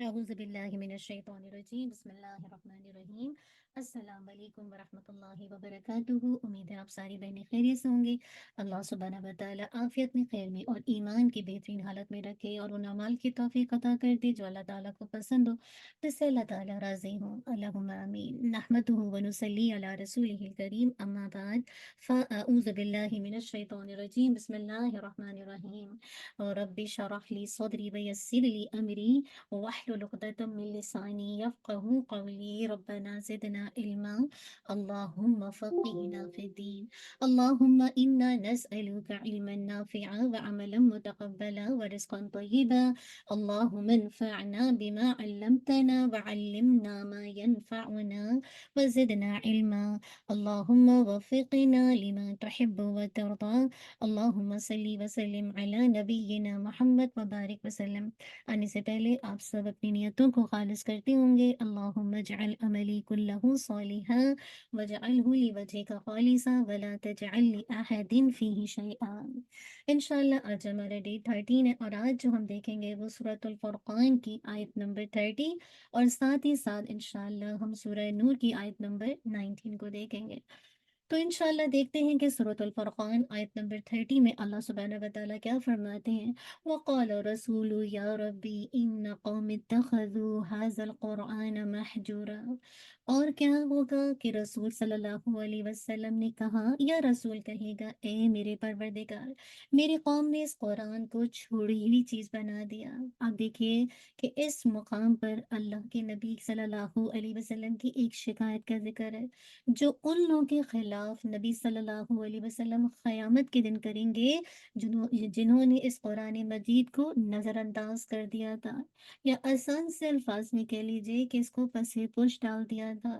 اعوذ باللہ من الشیطان الرجیم بسم اللہ الرحمن الرحیم السلام علیکم ورحمۃ اللہ وبرکاتہ۔ امید ہے آپ ساری بہنیں خیریت سے ہوں گی۔ اللہ سبحانہ و تعالیٰ عافیت میں، خیر میں اور ایمان کی بہترین حالت میں رکھے اور ان اعمال کی توفیق عطا کر دے جو اللہ تعالیٰ کو پسند ہو، جس سے اللہ تعالیٰ راضی ہوں۔ اللہم آمین۔ نحمدہ ونصلی علی رسولہ الکریم، اما بعد فاعوذ باللہ من الشیطان الرجیم بسم اللہ الرحمن الرحیم۔ رب اشرح لی صدری ویسر لی امری واحلل عقدة من لساني يفقهوا قولي ربنا زدنا علما اللهم فقهنا في الدين اللهم إنا نسألك علما نافعا وعملا متقبلا ورزقا طيبا اللهم انفعنا بما علمتنا وعلمنا ما ينفعنا وزدنا علما اللهم وفقنا لما تحب وترضى اللهم صل وسلم على نبينا محمد وبارك وسلم۔ آنے سے پہلے آپ سب اپنی نیتوں کو خالص کرتے ہوں گے۔ اللہم اجعل عملی کلہ صالحا وجعلہ لوجہک خالصا ولا تجعل لأحد فیہ شیئا۔ انشاءاللہ آج ہمارا ڈے 13 ہے، اور آج جو ہم دیکھیں گے وہ سورۃ الفرقان کی آیت نمبر 30، اور ساتھ ہی ساتھ انشاءاللہ ہم سورہ نور کی آیت نمبر 19 کو دیکھیں گے۔ تو انشاءاللہ دیکھتے ہیں کہ سورۃ الفرقان آیت نمبر 30 میں اللہ سبحانہ و تعالیٰ کیا فرماتے ہیں۔ وَقَالَ رَسُولُ يَا رَبِّ إِنَّ قَوْمِ اتَّخَذُوا هَذَا الْقُرْآنَ مَحْجُورًا۔ اور کیا ہوگا کہ رسول صلی اللہ علیہ وسلم نے کہا، یا رسول کہے گا، اے میرے پروردگار، میری قوم نے اس قرآن کو چھوڑی ہوئی چیز بنا دیا۔ آپ دیکھیے کہ اس مقام پر اللہ کے نبی صلی اللہ علیہ وسلم کی ایک شکایت کا ذکر ہے، جو ان لوگوں کے خلاف نبی صلی اللہ علیہ وسلم قیامت کے دن کریں گے، جنہوں نے اس قرآن مجید کو نظر انداز کر دیا تھا، یا آسان سے الفاظ میں کہہ لیجئے کہ اس کو پس پش ڈال دیا تھا۔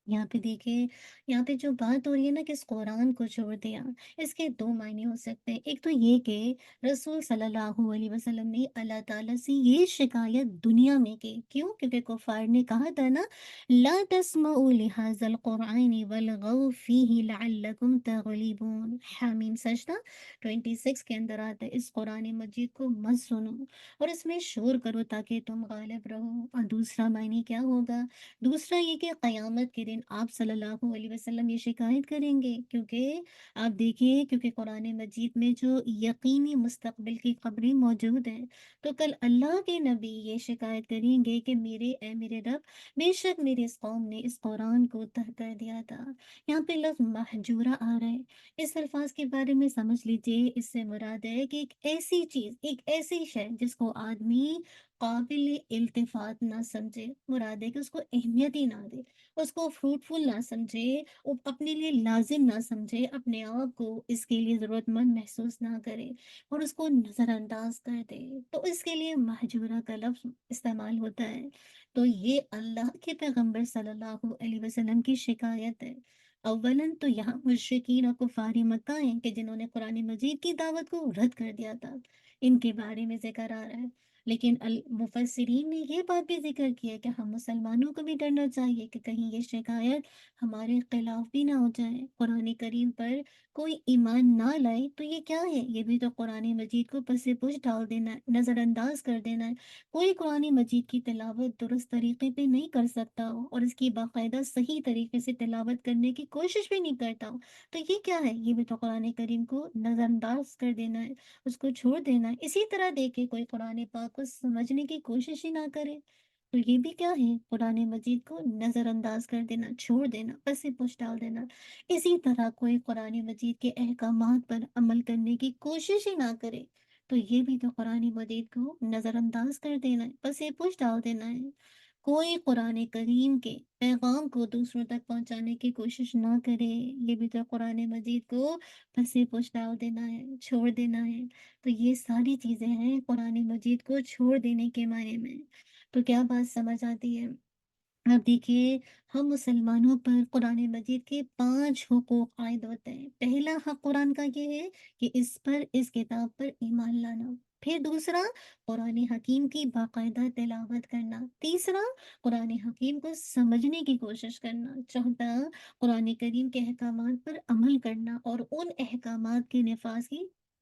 یہاں پہ دیکھیں، یہاں پہ جو بات ہو رہی ہے نا کہ اس قرآن کو چھوڑ دیا، اس کے دو معنی ہو سکتے ہیں۔ ایک تو یہ کہ رسول صلی اللہ علیہ وسلم نے اللہ تعالیٰ سے یہ شکایت دنیا میں کی، کیوں؟ کیونکہ کفار نے کہا تھا نا، لا تسمعوا لہذا القرآن والغوا فیہ لعلکم تغلبون۔ حامیم سجدہ 26 کے اندر آتا ہے، اس قرآن مجید کو مت سنو اور اس میں شور کرو تاکہ تم غالب رہو۔ اور دوسرا معنی کیا ہوگا؟ دوسرا یہ کہ قیامت کے دن آپ صلی اللہ علیہ وسلم یہ شکایت کریں گے، کیونکہ آپ دیکھیے، کیونکہ قرآن مجید میں جو یقینی مستقبل کی خبریں موجود ہیں، تو کل اللہ کے نبی یہ شکایت کریں گے کہ اے میرے رب، بے شک میری اس قوم نے اس قرآن کو ترک کر دیا تھا۔ یہاں پہ لفظ محجورہ آ رہا ہے، اس الفاظ کے بارے میں سمجھ لیجئے، اس سے مراد ہے کہ ایک ایسی چیز، ایک ایسی شے جس کو آدمی قابل التفات نہ سمجھے، مراد ہے کہ اس کو اہمیت ہی نہ دے، اس کو فروٹفل نہ سمجھے، وہ اپنے لیے لازم نہ سمجھے، اپنے آپ کو اس کے لیے ضرورت مند محسوس نہ کرے اور اس کو نظر انداز کر دے، تو اس کے لیے مہجورہ کا لفظ استعمال ہوتا ہے۔ تو یہ اللہ کے پیغمبر صلی اللہ علیہ وسلم کی شکایت ہے۔ اولاً تو یہاں مشرکین اور کفار مکہ ہیں کہ جنہوں نے قرآن مجید کی دعوت کو رد کر دیا تھا، ان کے بارے میں ذکر آ رہا ہے۔ لیکن المفسرین نے یہ بات بھی ذکر کی ہے کہ ہم مسلمانوں کو بھی ڈرنا چاہیے کہ کہیں یہ شکایت ہمارے خلاف بھی نہ ہو جائے، قرآن کریم پر کوئی ایمان نہ لائے تو یہ کیا ہے؟ یہ بھی تو قرآن مجید کو پس پش ڈال دینا ہے، نظر انداز کر دینا ہے۔ کوئی قرآن مجید کی تلاوت درست طریقے پہ نہیں کر سکتا ہو اور اس کی باقاعدہ صحیح طریقے سے تلاوت کرنے کی کوشش بھی نہیں کرتا ہو، تو یہ کیا ہے؟ یہ بھی تو قرآن کریم کو نظر انداز کر دینا ہے، اس کو چھوڑ دینا ہے۔ اسی طرح دیکھے کوئی قرآن پاک کو سمجھنے کی کوشش ہی نہ کرے، تو یہ بھی کیا ہے؟ قرآن مجید کو نظر انداز کر دینا، چھوڑ دینا، پس پش ڈال دینا۔ اسی طرح کوئی قرآن مجید کے احکامات پر عمل کرنے کی کوشش ہی نہ کرے، تو یہ بھی تو قرآن مجید کو نظر انداز کر دینا ہے، پس پش ڈال دینا ہے۔ کوئی قرآن کریم کے پیغام کو دوسروں تک پہنچانے کی کوشش نہ کرے، یہ بھی تو قرآن مجید کو پس پش ڈال دینا ہے، چھوڑ دینا ہے۔ تو یہ ساری چیزیں ہیں قرآن مجید کو چھوڑ دینے کے معنی میں۔ تو کیا بات سمجھ آتی ہے؟ اب دیکھیے، ہم مسلمانوں پر قرآن مجید کے 5 حقوق عائد ہوتے ہیں۔ پہلا حق قرآن کا یہ ہے کہ اس پر، اس کتاب پر ایمان لانا۔ پھر دوسرا، قرآن حکیم کی باقاعدہ تلاوت کرنا۔ تیسرا، قرآن حکیم کو سمجھنے کی کوشش کرنا۔ چوتھا، قرآن کریم کے احکامات پر عمل کرنا اور ان احکامات کے نفاذ کی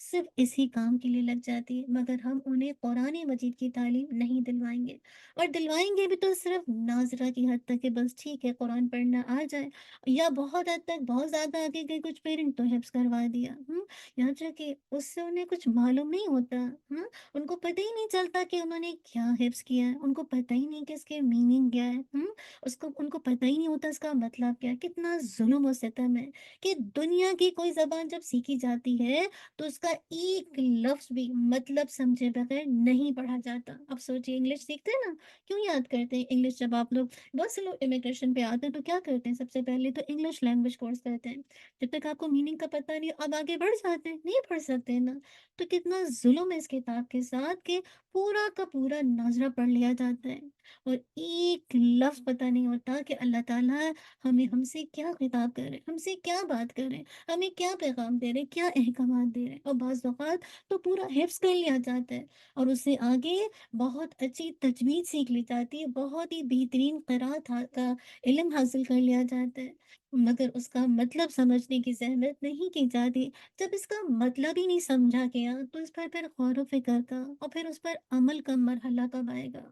صرف اسی کام کے لیے لگ جاتی ہے، مگر ہم انہیں قرآن مجید کی تعلیم نہیں دلوائیں گے، اور دلوائیں گے بھی تو صرف ناظرہ کی حد تک کہ بس ٹھیک ہے قرآن پڑھنا آ جائے، یا بہت حد تک بہت زیادہ آگے گئے کچھ پیرنٹ تو حفظ کروا دیا، یہاں تک کہ اس سے انہیں کچھ معلوم نہیں ہوتا، ان کو پتہ ہی نہیں چلتا کہ انہوں نے کیا حفظ کیا ہے، ان کو پتہ ہی نہیں کہ اس کے میننگ کیا ہے، ان کو پتہ ہی نہیں ہوتا اس کا مطلب کیا ہے۔ کتنا ظلم و ستم ہے کہ دنیا کی کوئی زبان جب سیکھی جاتی ہے تو اس کا ایک لفظ بھی مطلب سمجھے بغیر نہیں پڑھا جاتا۔ اب سوچیے انگلش سیکھتے ہیں نا، کیوں یاد کرتے ہیں انگلش؟ جب آپ لوگ بہت سے لوگ امیگریشن پہ آتے ہیں تو کیا کرتے ہیں؟ سب سے پہلے تو انگلش لینگویج کورس کرتے ہیں، جب تک آپ کو میننگ کا پتہ نہیں اب آگے بڑھ جاتے ہیں، نہیں پڑھ سکتے ہیں نا۔ تو کتنا ظلم ہے اس کتاب کے ساتھ کہ پورا کا پورا ناظرہ پڑھ لیا جاتا ہے اور ایک لفظ پتہ نہیں ہوتا کہ اللہ تعالیٰ ہم سے کیا خطاب کر رہے، ہم سے کیا بات کر رہے، ہمیں کیا پیغام دے رہے، کیا احکامات دے رہے، اور بعض اوقات تو پورا حفظ کر لیا جاتا ہے اور اس سے آگے بہت اچھی تجوید سیکھ لی جاتی ہے، بہت ہی بہترین قرات کا علم حاصل کر لیا جاتا ہے، مگر اس کا مطلب سمجھنے کی زحمت نہیں کی جاتی۔ جب اس کا مطلب ہی نہیں سمجھا گیا تو اس پر پھر غور و فکر کا اور پھر اس پر عمل کا مرحلہ کب آئے گا؟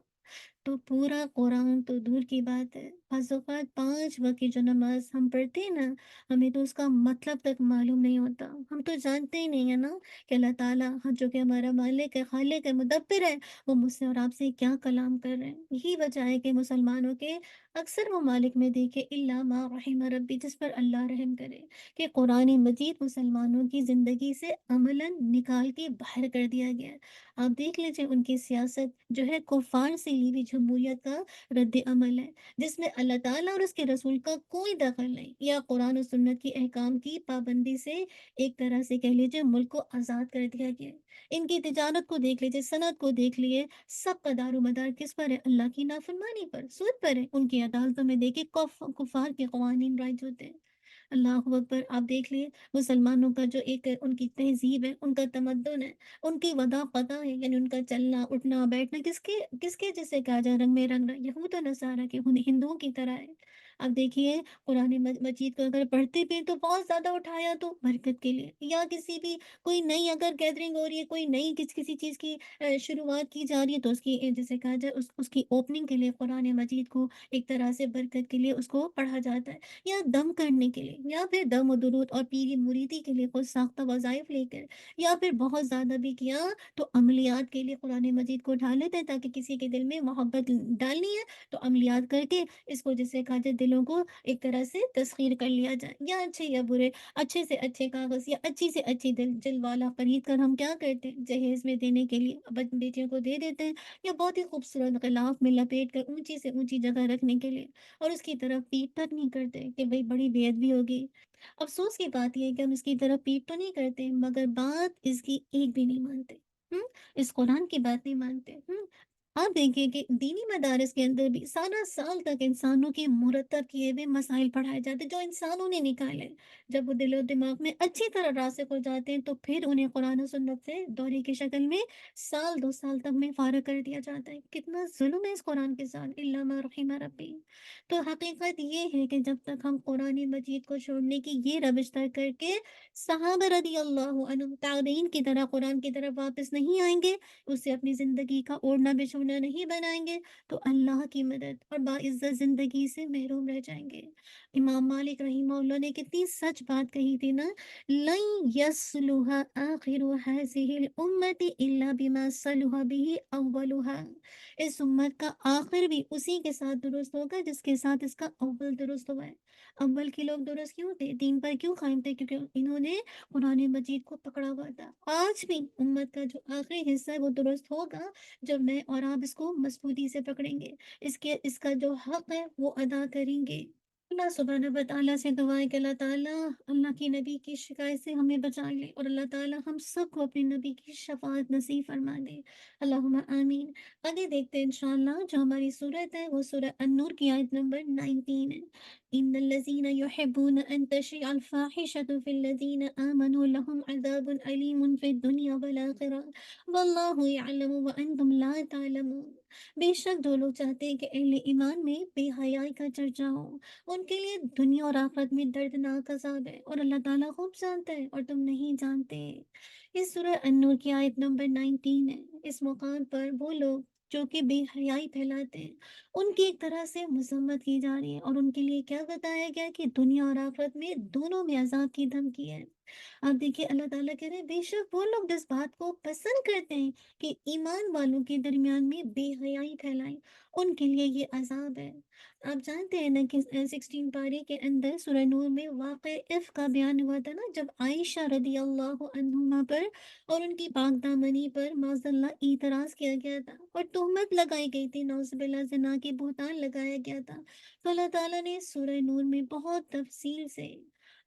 تو پورا قرآن تو دور کی بات ہے، بعض اوقات 5 وقت کی جو نماز ہم پڑھتے ہیں نا، ہمیں تو اس کا مطلب تک معلوم نہیں ہوتا، ہم تو جانتے ہی نہیں ہے نا کہ اللہ تعالیٰ جو کہ ہمارا مالک ہے، خالق ہے، مدبر ہے، وہ مجھ سے اور آپ سے کیا کلام کر رہے ہیں۔ یہی وجہ ہے کہ مسلمانوں کے اکثر ممالک میں دیکھے الا ما رحم ربی، جس پر اللہ رحم کرے، کہ قرآن مجید مسلمانوں کی زندگی سے عملاً نکال کے باہر کر دیا گیا ہے۔ آپ دیکھ لیجیے ان کی سیاست جو ہے کفار سے لی ہوئی جمہوریت کا رد عمل ہے، جس میں اللہ تعالیٰ اور اس کے رسول کا کوئی دخل نہیں، یا قرآن و سنت کی احکام کی پابندی سے ایک طرح سے کہہ لیجیے ملک کو آزاد کر دیا گیا ہے۔ ان کی تجارت کو دیکھ لیجیے، صنعت کو دیکھ لیے، سب کا دار و مدار کس پر ہے؟ اللہ کی نافرمانی پر، سود پر ہے۔ ان کی عدالتوں میں دیکھیں کفار کے قوانین رائج ہوتے ہیں۔ اللہ اکبر! آپ دیکھ لیے مسلمانوں کا جو ایک ان کی تہذیب ہے، ان کا تمدن ہے، ان کی ودا قطع ہے، یعنی ان کا چلنا اٹھنا بیٹھنا کس کے جیسے کہا جائے رنگ میں رنگ یہود و نصارہ کے ہندوؤں کی طرح ہے۔ اب دیکھیے قرآن مجید کو اگر پڑھتے بھی تو بہت زیادہ اٹھایا تو برکت کے لیے، یا کسی بھی کوئی نئی اگر گیدرنگ ہو رہی ہے، کوئی نئی کسی چیز کی شروعات کی جا رہی ہے تو اس کی جیسے کہا جائے اس کی اوپننگ کے لیے قرآن مجید کو ایک طرح سے برکت کے لیے اس کو پڑھا جاتا ہے، یا دم کرنے کے لیے، یا پھر دم و درود اور پیری مریدی کے لیے خود ساختہ وظائف لے کر، یا پھر بہت زیادہ بھی کیا تو عملیات کے لیے قرآن مجید کو اٹھا لیتے ہیں تاکہ کسی کے دل میں محبت ڈالنی ہے تو عملیات کر کے اس کو جسے کہا جائے دلوں کو ایک طرح سے تسخیر کر لیا جائے، یا اچھے یا برے، اچھے سے اچھے کاغذ یا اچھی سے اچھی دل والا خرید کر ہم کیا کرتے ہیں جہیز میں دینے کے لیے بیٹیوں کو دے دیتے ہیں، یا بہت ہی خوبصورت غلاف میں لپیٹ کر اونچی سے اونچی جگہ رکھنے کے لیے، اور اس کی طرف پیٹ تک نہیں کرتے کہ بھئی بڑی بے ادبی ہوگی۔ افسوس کی بات یہ ہے کہ ہم اس کی طرف پیٹ تو نہیں کرتے مگر بات اس کی ایک بھی نہیں مانتے، اس قرآن کی بات نہیں مانتے۔ آپ دیکھیں کہ دینی مدارس کے اندر بھی سالہ سال تک انسانوں کے مرتب کیے ہوئے مسائل پڑھائے جاتے ہیں جو انسانوں نے نکالے، جب وہ دل و دماغ میں اچھی طرح راسخ ہو جاتے ہیں تو پھر انہیں قرآن و سنت سے دوہری کی شکل میں سال 2 سال تک میں فارغ کر دیا جاتا ہے۔ کتنا ظلم ہے اس قرآن کے ساتھ، الا ما رحم ربی۔ تو حقیقت یہ ہے کہ جب تک ہم قرآن مجید کو چھوڑنے کی یہ روش طے کر کے صحابہ رضی اللہ عنہم تابعین کی طرح قرآن کی طرف واپس نہیں آئیں گے، اسے اپنی زندگی کا اوڑھنا بچھونا نہیں بنائیں گے، تو اللہ کی مدد اور باعزت زندگی سے محروم رہ جائیں گے۔ امام مالک رحمہ اللہ نے کتنی سچ بات کہی تھی نا، لن یصلح آخر هذه الامت الا بما صلح به اولها، اس امت کا آخر بھی اسی کے ساتھ درست ہوگا جس کے ساتھ اس کا اول درست ہوا ہے۔ اول کے لوگ درست کیوں تھے، دین پر کیوں قائم تھے؟ کیونکہ انہوں نے قرآن مجید کو پکڑا ہوا تھا۔ آج بھی امت کا جو آخری حصہ ہے وہ درست ہوگا جب میں اور آپ اس کو مضبوطی سے پکڑیں گے، اس کا جو حق ہے وہ ادا کریں گے۔ اللہ سبحانہ و تعالیٰ سے دعا ہے کہ اللہ تعالیٰ اللہ کی نبی کی شکایت سے ہمیں بچا لے، اور اللہ تعالیٰ ہم سب کو اپنے نبی کی شفاعت نصیب فرما دے، اللہم آمین۔ آگے دیکھتے ہیں انشاءاللہ جو ہماری صورت ہے وہ سورہ النور کی آیت نمبر 19 ہے۔ ان الذین یحبون ان تشیع الفاحشۃ فی الذین آمنوا لهم عذاب علیم فی الدنیا والآخرہ واللہ یعلم وانتم لا تعلمون۔ بے شک دو لوگ چاہتے ہیں کہ اہل ایمان میں بے حیائی کا چرچا ہو، ان کے لیے دنیا اور آخرت میں دردناک عذاب ہے، اور اللہ تعالیٰ خوب جانتا ہے اور تم نہیں جانتے۔ اس سورہ النور کی آیت نمبر 19 ہے۔ اس مقام پر وہ لوگ جو کہ بے حیائی پھیلاتے ہیں، ان کی ایک طرح سے مذمت کی جا رہی ہے، اور ان کے لیے کیا بتایا گیا کہ دنیا اور آخرت میں دونوں میں عذاب کی دھمکی ہے۔ اب دیکھیے اللہ تعالیٰ کہہ رہے ہیں بے شک وہ لوگ جس بات کو پسند کرتے ہیں کہ ایمان والوں کے درمیان میں بے حیائی پھیلائیں، ان کے لیے یہ عذاب ہے۔ آپ جانتے ہیں نا کہ 16 پارے کے اندر سورہ نور میں واقع عفق کا بیان ہوا تھا نا، جب عائشہ رضی اللہ عنہما پر اور ان کی پاک دامنی پر معاذ اللہ اعتراض کیا گیا تھا اور تہمت لگائی گئی تھی، نعوذ باللہ زنا کی بہتان لگایا گیا تھا، تو اللہ تعالیٰ نے سورہ نور میں بہت تفصیل سے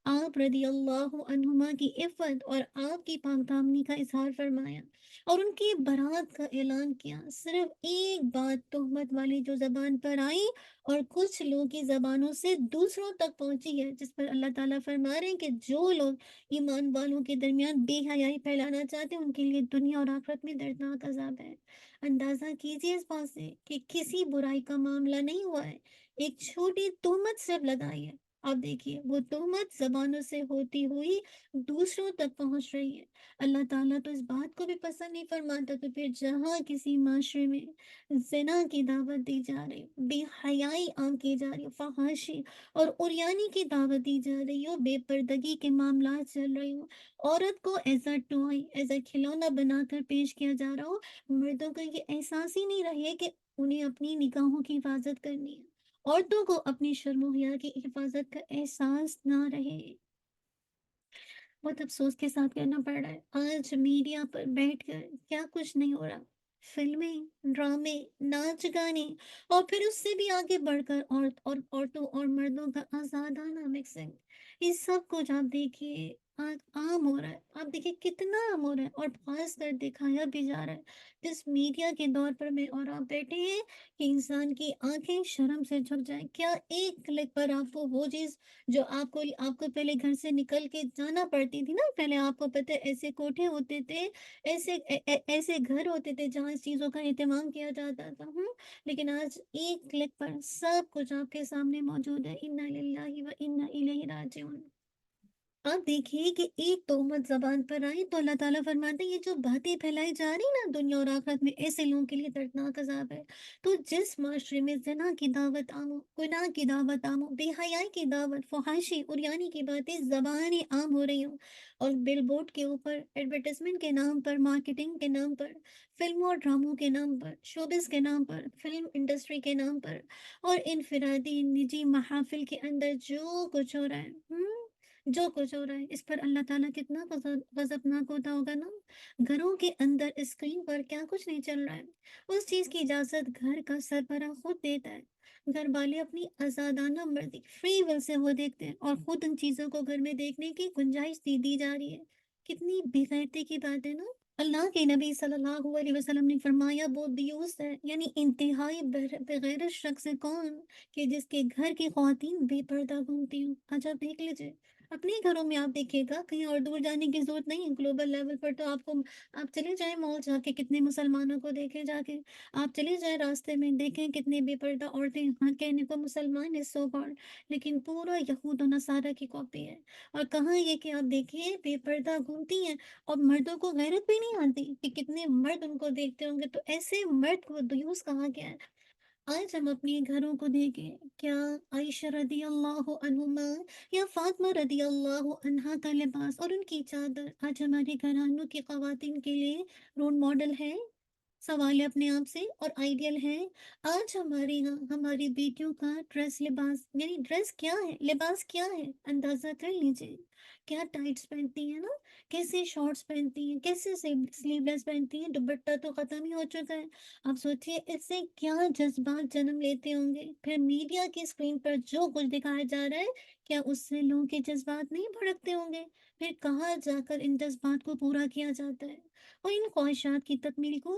آپ رضی اللہ عنہما کی عفت اور آپ کی پاک دامنی کا اظہار فرمایا اور ان کی برات کا اعلان کیا۔ صرف ایک بات تہمت والی جو زبان پر آئی اور کچھ لوگوں کی زبانوں سے دوسروں تک پہنچی ہے، جس پر اللہ تعالیٰ فرما رہے ہیں کہ جو لوگ ایمان والوں کے درمیان بے حیائی پھیلانا چاہتے ہیں، ان کے لیے دنیا اور آخرت میں دردناک عذاب ہے۔ اندازہ کیجیے اس بات سے کہ کسی برائی کا معاملہ نہیں ہوا ہے، ایک چھوٹی تہمت صرف لگائی ہے، آپ دیکھیے وہ تہمت زبانوں سے ہوتی ہوئی دوسروں تک پہنچ رہی ہے۔ اللہ تعالیٰ تو اس بات کو بھی پسند نہیں فرماتا، تو پھر جہاں کسی معاشرے میں زنا کی دعوت دی جا رہی، بے حیائی عام کی جا رہی، فحاشی اور عریانی کی دعوت دی جا رہی ہو، بے پردگی کے معاملات چل رہے ہوں، عورت کو as a toy, as a کھلونا بنا کر پیش کیا جا رہا ہو، مردوں کو یہ احساس ہی نہیں رہے کہ انہیں اپنی نگاہوں کی حفاظت کرنی ہے، عورتوں کو اپنی شرم و حیا کی حفاظت کا احساس نہ رہے۔ بہت افسوس کے ساتھ کہنا پڑ رہا ہے آج میڈیا پر بیٹھ کر کیا کچھ نہیں ہو رہا، فلمیں، ڈرامے، ناچ گانے، اور پھر اس سے بھی آگے بڑھ کر عورتوں اور مردوں کا آزادانہ مکسنگ، یہ سب کچھ آپ دیکھیے آج عام ہو رہا ہے۔ آپ دیکھیے کتنا عام ہو رہا ہے اور خاص کر دکھایا بھی جا رہا ہے جس میڈیا کے دور پر میں اور آپ بیٹھے ہیں کہ انسان کی آنکھیں شرم سے جھک جائیں۔ کیا ایک کلک پر آپ کو وہ چیز جو آپ کو پہلے گھر سے نکل کے جانا پڑتی تھی نا، پہلے آپ کو پتہ ہے ایسے کوٹھے ہوتے تھے، ایسے گھر ہوتے تھے جہاں اس چیزوں کا اہتمام کیا جاتا تھا، لیکن آج ایک کلک پر سب کچھ آپ کے سامنے موجود ہے۔ انا للہ و انا الیہ راجعون۔ آپ دیکھیے کہ ایک تہمت زبان پر آئی تو اللہ تعالیٰ فرماتے ہیں یہ جو باتیں پھیلائی جا رہی نا دنیا اور آخرت میں، ایسے لوگوں کے لیے دردناک عذاب ہے۔ تو جس معاشرے میں زنا کی دعوت عام ہو، گناہ کی دعوت عام ہو، بے حیائی کی دعوت، فحاشی اور یعنی کی باتیں زبانیں عام ہو رہی ہوں، اور بل بورڈ کے اوپر ایڈورٹائزمنٹ کے نام پر، مارکیٹنگ کے نام پر، فلموں اور ڈراموں کے نام پر، شوبز کے نام پر، فلم انڈسٹری کے نام پر، اور انفرادی نجی محافل کے اندر جو کچھ ہو رہا ہے، جو کچھ ہو رہا ہے اس پر اللہ تعالیٰ کتنا غضبناک ہوتا ہوگا نا۔ گھروں کے اندر اسکرین پر کیا کچھ نہیں چل رہا ہے، اس چیز کی اجازت گھر کا سربراہ خود دیتا ہے۔ گھر والے اپنی آزادانہ مرضی فری ول سے وہ دیکھتے ہیں اور خود ان چیزوں کو گھر میں دیکھنے کی گنجائش دی جا رہی ہے۔ کتنی بے غیرتی کی بات ہے نا۔ اللہ کے نبی صلی اللہ علیہ وسلم نے فرمایا وہ دیوس ہے، یعنی انتہائی بغیر شخص کون کہ جس کے گھر کی خواتین بے پردہ گھومتی ہوں۔ آج آپ دیکھ لیجیے اپنے گھروں میں، آپ دیکھیے گا کہیں اور دور جانے کی ضرورت نہیں ہے، گلوبل لیول پر تو آپ چلے جائیں مال جا کے کتنے مسلمانوں کو دیکھیں، جا کے آپ چلے جائیں راستے میں دیکھیں کتنے بے پردہ عورتیں، ہاں کہنے کو مسلمان ہے سو گاڈ، لیکن پورا یہود و نصارہ کی کاپی ہے۔ اور کہاں یہ کہ آپ دیکھیے بے پردہ گھومتی ہیں اور مردوں کو غیرت بھی نہیں آتی کہ کتنے مرد ان کو دیکھتے ہوں گے، تو ایسے مرد کو دیوس کہا گیا ہے۔ آج ہم اپنے گھروں کو دیکھیں، کیا عائشہ رضی اللہ عنہما یا فاطمہ رضی اللہ عنہا کا لباس اور ان کی چادر آج ہمارے گھرانوں کی خواتین کے لیے رول ماڈل ہے؟ سوال ہے اپنے آپ سے اور آئیڈیل ہے؟ آج ہمارے یہاں ہماری بیٹیوں کا ڈریس لباس، یعنی ڈریس کیا ہے، لباس کیا ہے، اندازہ کر لیجیے۔ کیا ٹائٹس پہنتی ہیں نا، کیسے شارٹس پہنتی ہیں، کیسے سلیو لیس پہنتی ہیں، دوپٹہ تو ختم ہی ہو چکا ہے۔ آپ سوچئے اس سے کیا جذبات جنم لیتے ہوں گے، پھر میڈیا کی اسکرین پر جو کچھ دکھایا جا رہا ہے کیا اس سے لوگوں کے جذبات نہیں بھڑکتے ہوں گے، پھر کہاں جا کر ان جذبات کو پورا کیا جاتا ہے، اور ان خواہشات کی تکمیل کو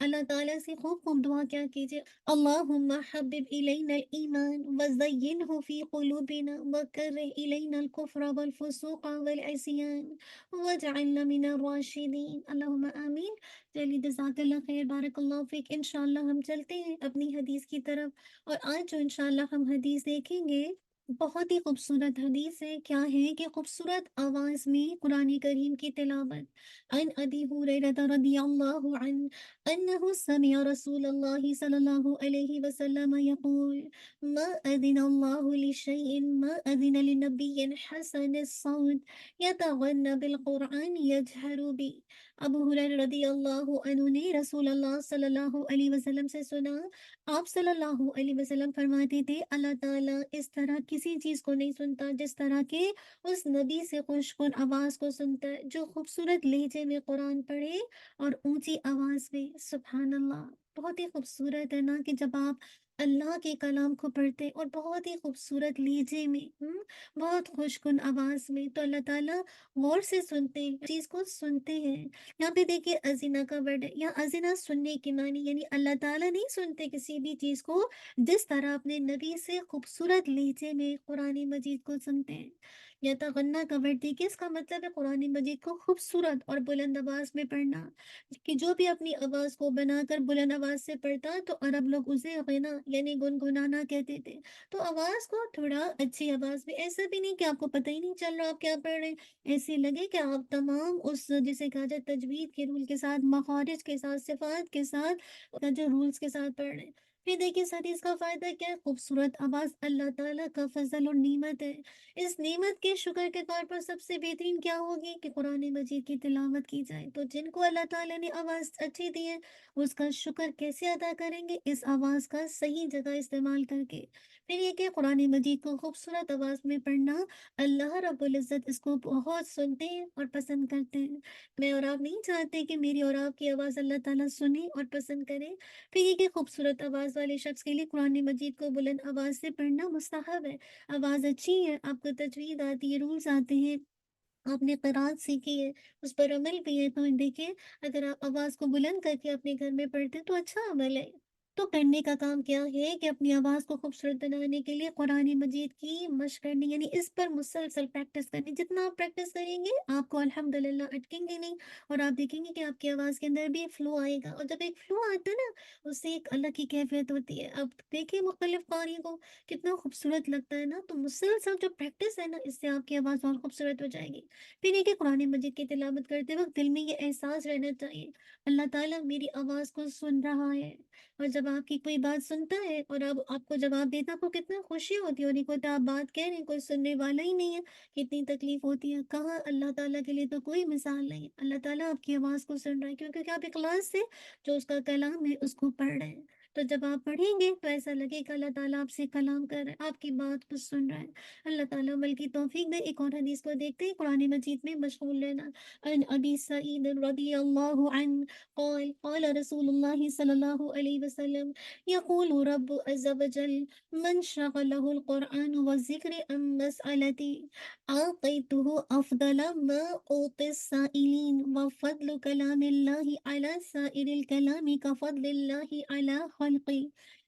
اللہ تعالیٰ سے خوب خوب دعا کیا کیجیے، اللہم حبب الینا الایمان وزینہ فی قلوبنا وکرہ الینا الکفر والفسوق والعصیان واجعلنا من الراشدین، اللہم آمین۔ چلیے جزاک اللہ خیر، بارک اللہ فیک۔ انشاءاللہ ہم چلتے ہیں اپنی حدیث کی طرف، اور آج جو انشاءاللہ ہم حدیث دیکھیں گے بہت ہی خوبصورت حدیث ہے۔ کیا ہے کہ خوبصورت آواز میں قرآن کریم کی تلاوت۔ عن ابی ہریرہ رضی اللہ عنہ انہ سمع رسول اللہ صلی اللہ علیہ وسلم یقول ما اذن اللہ لشیء ما اذن لنبی حسن الصوت یتغنى بالقرآن یجہر بی۔ ابو ہریرہ رضی اللہ عنہ نے رسول اللہ صلی اللہ علیہ وسلم سے سنا، آپ صلی اللہ علیہ وسلم فرماتے تھے اللہ تعالیٰ اس طرح کسی چیز کو نہیں سنتا جس طرح کے اس نبی سے خوش کن آواز کو سنتا ہے جو خوبصورت لہجے میں قرآن پڑھے اور اونچی آواز میں۔ سبحان اللہ، بہت ہی خوبصورت ہے نا کہ جب آپ اللہ کے کلام کو پڑھتے اور بہت ہی خوبصورت لہجے میں، بہت خوش کن آواز میں، تو اللہ تعالیٰ غور سے سنتے ہیں، چیز کو سنتے ہیں۔ یہاں پہ دیکھیے ازینہ کا ورڈ ہے، یا ازینہ سننے کی معنی، یعنی اللہ تعالیٰ نہیں سنتے کسی بھی چیز کو جس طرح اپنے نبی سے خوبصورت لہجے میں قرآن مجید کو سنتے ہیں۔ یا تغنہ کا ورڈ دیکھیے، اس کا مطلب ہے قرآن مجید کو خوبصورت اور بلند آواز میں پڑھنا، کہ جو بھی اپنی آواز کو بنا کر بلند آواز سے پڑھتا تو عرب لوگ اسے غنا یعنی گنگنانا کہتے تھے۔ تو آواز کو تھوڑا اچھی آواز میں، ایسا بھی نہیں کہ آپ کو پتہ ہی نہیں چل رہا آپ کیا پڑھ رہے ہیں، ایسے لگے کہ آپ تمام اس جسے کہا جائے تجوید کے رول کے ساتھ، مخارج کے ساتھ، صفات کے ساتھ، جو رولز کے ساتھ پڑھ رہے ہیں۔ پھر دیکھیے اس حدیث کا فائدہ کیا ہے، خوبصورت آواز اللہ تعالیٰ کا فضل اور نعمت ہے۔ اس نعمت کے شکر کے طور پر سب سے بہترین کیا ہوگی کہ قرآن مجید کی تلاوت کی جائے۔ تو جن کو اللہ تعالیٰ نے آواز اچھی دی ہے اس کا شکر کیسے ادا کریں گے، اس آواز کا صحیح جگہ استعمال کر کے۔ پھر یہ کہ قرآن مجید کو خوبصورت آواز میں پڑھنا، اللہ رب العزت اس کو بہت سنتے ہیں اور پسند کرتے ہیں۔ میں اور آپ نہیں چاہتے کہ میری اور آپ کی آواز اللہ تعالیٰ سنے اور پسند کرے۔ پھر یہ کہ خوبصورت آواز والے شخص کے لیے قرآن مجید کو بلند آواز سے پڑھنا مستحب ہے۔ آواز اچھی ہے، آپ کو تجوید آتی ہے، رولز آتے ہیں، آپ نے قرآن سیکھی ہے، اس پر عمل بھی ہے، تو دیکھیں اگر آپ آواز کو بلند کر کے اپنے گھر میں پڑھتے ہیں تو اچھا عمل ہے۔ تو کرنے کا کام کیا ہے کہ اپنی آواز کو خوبصورت بنانے کے لیے قرآن مجید کی مشق کرنی، یعنی اس پر مسلسل پریکٹس کرنی۔ جتنا آپ پریکٹس کریں گے آپ کو الحمدللہ اٹکیں گے نہیں، اور آپ دیکھیں گے کہ آپ کی آواز کے اندر بھی فلو آئے گا، اور جب ایک فلو آتا ہے نا اس سے ایک الگ کی کیفیت ہوتی ہے۔ اب دیکھیں مختلف قاری کو کتنا خوبصورت لگتا ہے نا، تو مسلسل جو پریکٹس ہے نا اس سے آپ کی آواز اور خوبصورت ہو جائے گی۔ پھر یہ کہ قرآن مجید کی تلاوت کرتے وقت دل میں یہ احساس رہنا چاہیے اللہ تعالیٰ میری آواز کو سن رہا ہے، اور جب آپ کی کوئی بات سنتا ہے اور اب آپ کو جواب دیتا، آپ کو کتنا خوشی ہوتی ہے، اور نہیں آپ بات کہہ رہے ہیں کوئی سننے والا ہی نہیں ہے، کتنی تکلیف ہوتی ہے۔ کہاں اللہ تعالیٰ کے لیے تو کوئی مثال نہیں ہے، اللہ تعالیٰ آپ کی آواز کو سن رہا ہے، کیونکہ آپ اخلاص سے جو اس کا کلام ہے اس کو پڑھ رہے ہیں۔ تو جب آپ پڑھیں گے تو ایسا لگے کہ اللہ تعالیٰ آپ سے کلام کر رہا ہے، آپ کی بات کو سن رہا ہے۔ اللہ تعالیٰ عمل کی توفیق دے۔ ایک اور حدیث کو دیکھتے ہیں، قرآن مجید میں مشغول رہنا۔ عن ابی سعید رضی اللہ عنہ قال قال رسول اللہ صلی اللہ علیہ وسلم یقول رب عز وجل من شغله القرآن والذکر عن مسألتی أعطيته أفضل ما أعطي السائلين وفضل كلام الله على سائر الكلام كفضل الله على خلقه۔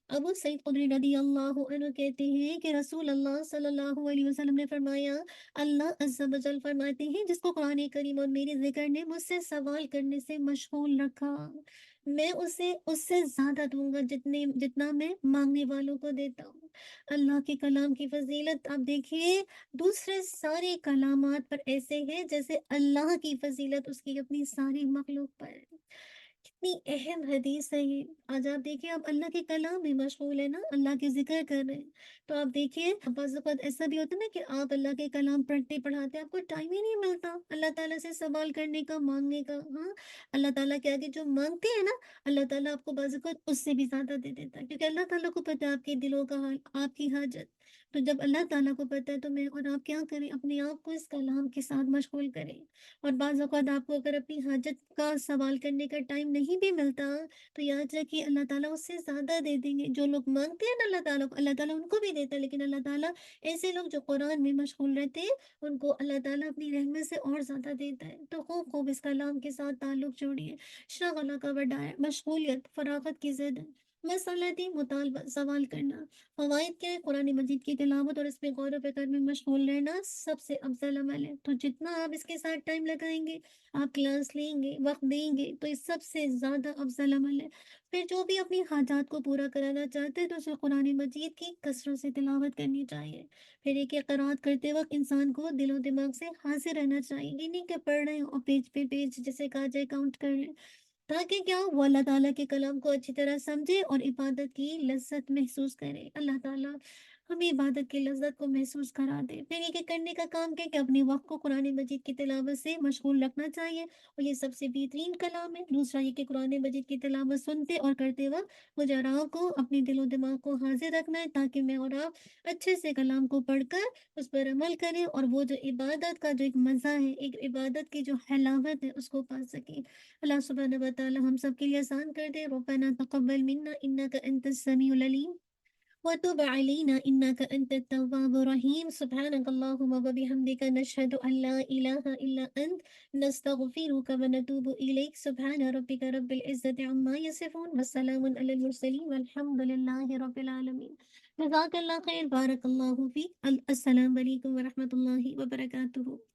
ابو سعید خدری رضی اللہ عنہ کہتے ہیں کہ رسول اللہ صلی اللہ علیہ وسلم نے فرمایا، اللہ عز و جل فرماتے ہیں جس کو قرآن کریم اور میرے ذکر نے مجھ سے سوال کرنے سے مشغول رکھا، میں اسے اس سے زیادہ دوں گا جتنا میں مانگنے والوں کو دیتا ہوں۔ اللہ کے کلام کی فضیلت آپ دیکھیے دوسرے سارے کلامات پر ایسے ہے جیسے اللہ کی فضیلت اس کی اپنی ساری مخلوق پر ہے۔ کتنی اہم حدیث ہے یہ۔ آج آپ دیکھیں آپ اللہ کے کلام میں مشغول ہے نا، اللہ کے ذکر کر رہے ہیں، تو آپ دیکھیے بعض اوقات ایسا بھی ہوتا ہے نا کہ آپ اللہ کے کلام پڑھتے پڑھاتے آپ کو ٹائم ہی نہیں ملتا اللہ تعالیٰ سے سوال کرنے کا، مانگنے کا۔ ہاں، اللہ تعالیٰ کے آگے جو مانگتے ہیں نا اللہ تعالیٰ آپ کو بعض اوقات اس سے بھی زیادہ دے دیتا ہے، کیونکہ اللہ تعالیٰ کو پتہ ہے آپ کے دلوں کا حال، آپ کی حاجت۔ تو جب اللہ تعالیٰ کو پتہ ہے تو میں اور آپ کیا کریں، اپنے آپ کو اس کلام کے ساتھ مشغول کریں۔ اور بعض اوقات آپ کو اگر اپنی حاجت کا سوال کرنے کا ٹائم نہیں بھی ملتا تو یاد رکھیے اللہ تعالیٰ اس سے زیادہ دے دیں گے۔ جو لوگ مانگتے ہیں نا اللہ تعالیٰ کو، اللہ تعالیٰ ان کو بھی دیتا ہے، لیکن اللہ تعالیٰ ایسے لوگ جو قرآن میں مشغول رہتے ہیں ان کو اللہ تعالیٰ اپنی رحمت سے اور زیادہ دیتا ہے۔ تو خوب خوب اس کلام کے ساتھ تعلق جوڑیے۔ شغلہ کا بڑھائے، مشغولیت فراغت کی زد، مسلطی مطالبہ سوال کرنا۔ فوائد کیا ہے؟ قرآن مجید کی تلاوت اور اس پہ غور و فکر میں مشغول رہنا سب سے افضل عمل ہے۔ تو جتنا آپ اس کے ساتھ ٹائم لگائیں گے، آپ کلاس لیں گے، وقت دیں گے، تو یہ سب سے زیادہ افضل عمل ہے۔ پھر جو بھی اپنی حاجات کو پورا کرانا چاہتے ہیں تو اسے قرآن مجید کی کثرت سے تلاوت کرنی چاہیے۔ پھر ایک ایک قرأت کرتے وقت انسان کو دل و دماغ سے حاضر رہنا چاہیے، یہ نہیں کہ پڑھ رہے ہیں اور پیج پہ پیج جیسے کہا جائے کاؤنٹ کر لیں، تاکہ کیا ہو وہ اللہ تعالیٰ کے کلام کو اچھی طرح سمجھے اور عبادت کی لذت محسوس کرے۔ اللہ تعالیٰ ہمیں عبادت کی لذت کو محسوس کرا دے۔ پھر یہ کہ کرنے کا کام کیا کہ اپنے وقت کو قرآن مجید کی تلاوت سے مشغول رکھنا چاہیے، اور یہ سب سے بہترین کلام ہے۔ دوسرا یہ کہ قرآن مجید کی تلاوت سنتے اور کرتے وقت مجراؤں کو اپنے دل و دماغ کو حاضر رکھنا ہے، تاکہ میں اور آپ اچھے سے کلام کو پڑھ کر اس پر عمل کریں اور وہ جو عبادت کا جو ایک مزہ ہے، ایک عبادت کی جو حلاوت ہے، اس کو پا سکیں۔ اللہ سبحانہ و تعالی ہم سب کے لیے آسان کر دے۔ ربنا تقبل منا انک انت السمیع العلیم وتب علینا انک انت التواب الرحیم۔ سبحانک اللہم وبحمدک نشہد ان لا الہ الا انت نستغفرک ونتوب الیک۔ سبحان ربک رب العزت عما یصفون وسلام علی المرسلین والحمد للہ رب العالمین۔ جزاک اللہ خیر، بارک اللہ فیک۔ السلام علیکم ورحمۃ اللہ وبرکاتہ۔